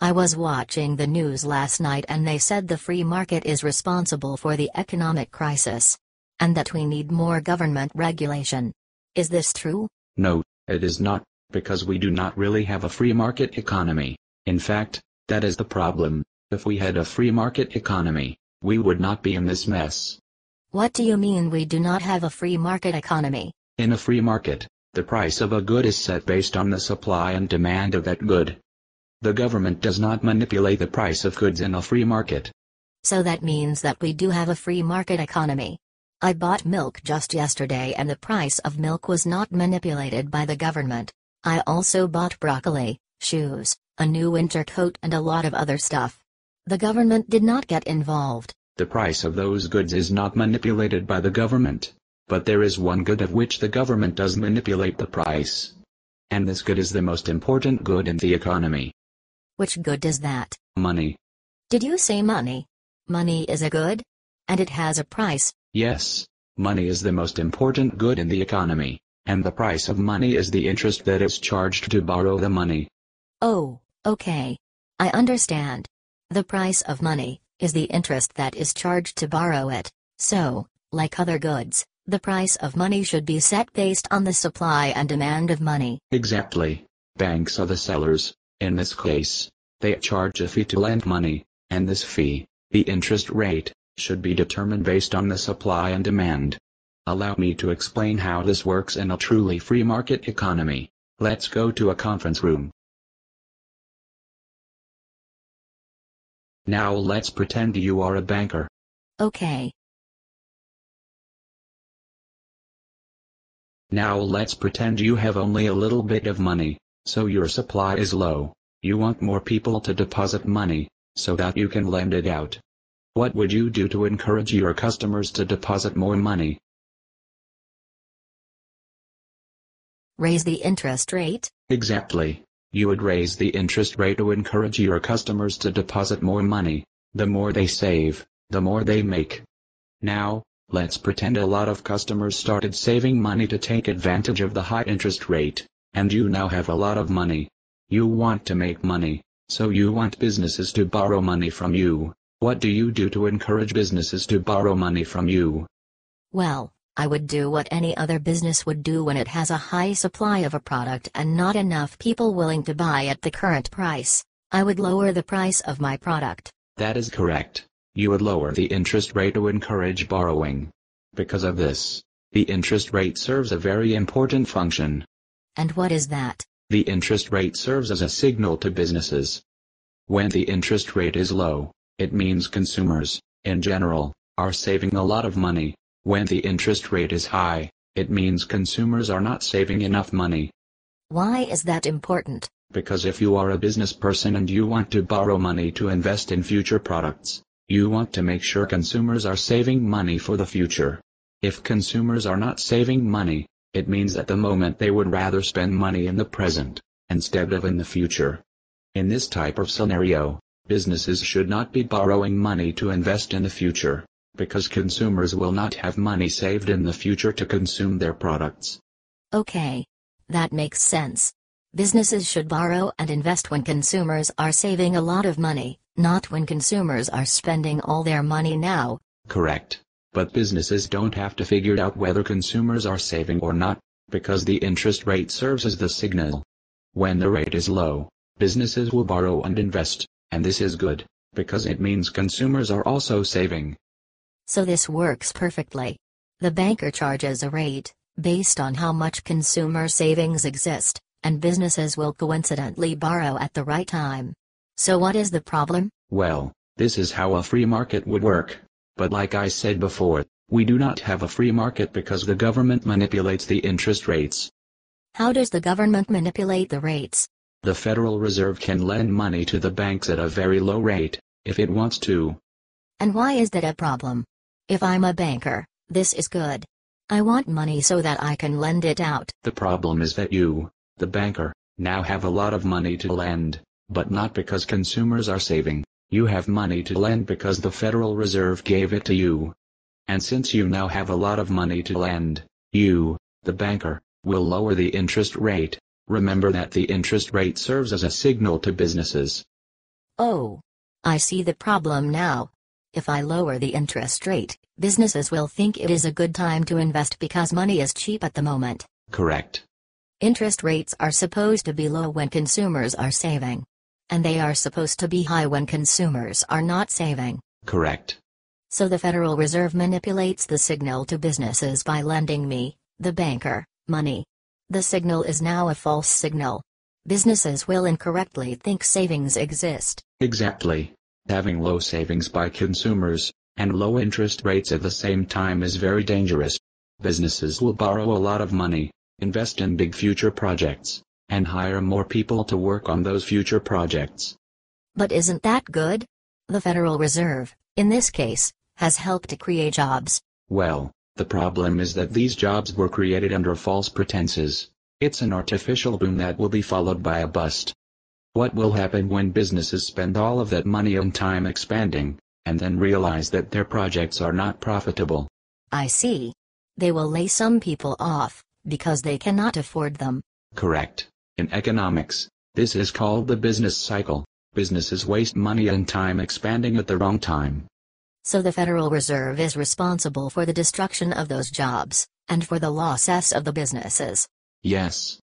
I was watching the news last night and they said the free market is responsible for the economic crisis. And that we need more government regulation. Is this true? No, it is not, because we do not really have a free market economy. In fact, that is the problem. If we had a free market economy, we would not be in this mess. What do you mean we do not have a free market economy? In a free market, the price of a good is set based on the supply and demand of that good. The government does not manipulate the price of goods in a free market. So that means that we do have a free market economy. I bought milk just yesterday and the price of milk was not manipulated by the government. I also bought broccoli, shoes, a new winter coat and a lot of other stuff. The government did not get involved. The price of those goods is not manipulated by the government. But there is one good of which the government does manipulate the price. And this good is the most important good in the economy. Which good is that? Money. Did you say money? Money is a good? And it has a price? Yes, money is the most important good in the economy, and the price of money is the interest that is charged to borrow the money. Oh, okay. I understand. The price of money is the interest that is charged to borrow it, so, like other goods, the price of money should be set based on the supply and demand of money. Exactly. Banks are the sellers. In this case, they charge a fee to lend money, and this fee, the interest rate, should be determined based on the supply and demand. Allow me to explain how this works in a truly free market economy. Let's go to a conference room. Now let's pretend you are a banker. Okay. Now let's pretend you have only a little bit of money, so your supply is low. You want more people to deposit money, so that you can lend it out. What would you do to encourage your customers to deposit more money? Raise the interest rate? Exactly. You would raise the interest rate to encourage your customers to deposit more money. The more they save, the more they make. Now, let's pretend a lot of customers started saving money to take advantage of the high interest rate, and you now have a lot of money. You want to make money, so you want businesses to borrow money from you. What do you do to encourage businesses to borrow money from you? Well, I would do what any other business would do when it has a high supply of a product and not enough people willing to buy at the current price. I would lower the price of my product. That is correct. You would lower the interest rate to encourage borrowing. Because of this, the interest rate serves a very important function. And what is that? The interest rate serves as a signal to businesses. When the interest rate is low, it means consumers, in general, are saving a lot of money. When the interest rate is high, it means consumers are not saving enough money. Why is that important? Because if you are a business person and you want to borrow money to invest in future products, you want to make sure consumers are saving money for the future. If consumers are not saving money, it means at the moment they would rather spend money in the present, instead of in the future. In this type of scenario, businesses should not be borrowing money to invest in the future, because consumers will not have money saved in the future to consume their products. Okay. That makes sense. Businesses should borrow and invest when consumers are saving a lot of money, not when consumers are spending all their money now. Correct. But businesses don't have to figure out whether consumers are saving or not, because the interest rate serves as the signal. When the rate is low, businesses will borrow and invest, and this is good, because it means consumers are also saving. So this works perfectly. The banker charges a rate, based on how much consumer savings exist, and businesses will coincidentally borrow at the right time. So what is the problem? Well, this is how a free market would work. But like I said before, we do not have a free market because the government manipulates the interest rates. How does the government manipulate the rates? The Federal Reserve can lend money to the banks at a very low rate, if it wants to. And why is that a problem? If I'm a banker, this is good. I want money so that I can lend it out. The problem is that you, the banker, now have a lot of money to lend, but not because consumers are saving. You have money to lend because the Federal Reserve gave it to you. And since you now have a lot of money to lend, you, the banker, will lower the interest rate. Remember that the interest rate serves as a signal to businesses. Oh. I see the problem now. If I lower the interest rate, businesses will think it is a good time to invest because money is cheap at the moment. Correct. Interest rates are supposed to be low when consumers are saving. And they are supposed to be high when consumers are not saving. Correct. So the Federal Reserve manipulates the signal to businesses by lending me, the banker, money. The signal is now a false signal. Businesses will incorrectly think savings exist. Exactly. Having low savings by consumers, and low interest rates at the same time is very dangerous. Businesses will borrow a lot of money, invest in big future projects, and hire more people to work on those future projects. But isn't that good? The Federal Reserve, in this case, has helped to create jobs. Well, the problem is that these jobs were created under false pretenses. It's an artificial boom that will be followed by a bust. What will happen when businesses spend all of that money and time expanding, and then realize that their projects are not profitable? I see. They will lay some people off, because they cannot afford them. Correct. In economics, this is called the business cycle. Businesses waste money and time expanding at the wrong time. So the Federal Reserve is responsible for the destruction of those jobs, and for the losses of the businesses. Yes.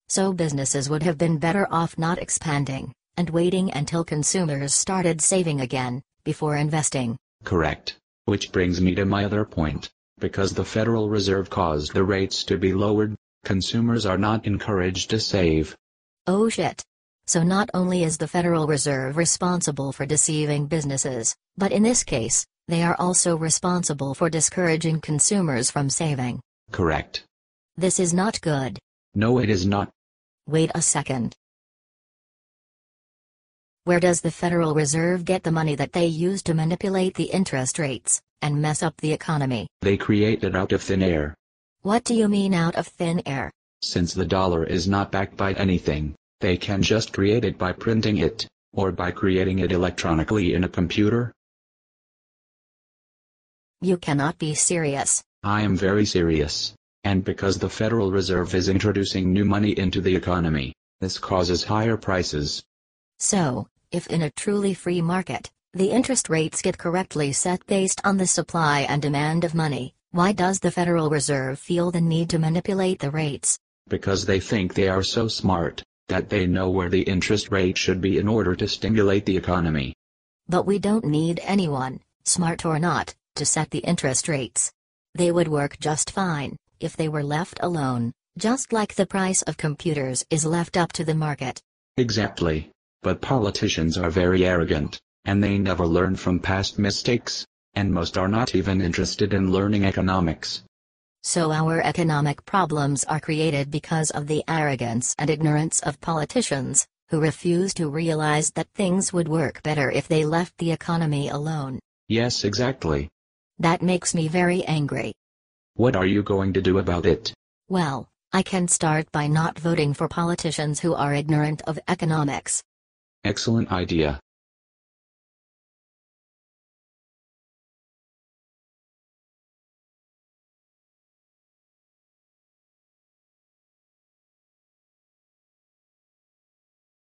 So businesses would have been better off not expanding, and waiting until consumers started saving again, before investing. Correct. Which brings me to my other point. Because the Federal Reserve caused the rates to be lowered, consumers are not encouraged to save. Oh shit. So not only is the Federal Reserve responsible for deceiving businesses, but in this case, they are also responsible for discouraging consumers from saving. Correct. This is not good. No, it is not. Wait a second. Where does the Federal Reserve get the money that they use to manipulate the interest rates, and mess up the economy? They create it out of thin air. What do you mean out of thin air? Since the dollar is not backed by anything, they can just create it by printing it, or by creating it electronically in a computer. You cannot be serious. I am very serious. And because the Federal Reserve is introducing new money into the economy, this causes higher prices. So, if in a truly free market, the interest rates get correctly set based on the supply and demand of money, why does the Federal Reserve feel the need to manipulate the rates? Because they think they are so smart, that they know where the interest rate should be in order to stimulate the economy. But we don't need anyone, smart or not, to set the interest rates. They would work just fine if they were left alone, just like the price of computers is left up to the market. Exactly. But politicians are very arrogant, and they never learn from past mistakes, and most are not even interested in learning economics. So our economic problems are created because of the arrogance and ignorance of politicians, who refuse to realize that things would work better if they left the economy alone. Yes, exactly. That makes me very angry. What are you going to do about it? Well, I can start by not voting for politicians who are ignorant of economics. Excellent idea.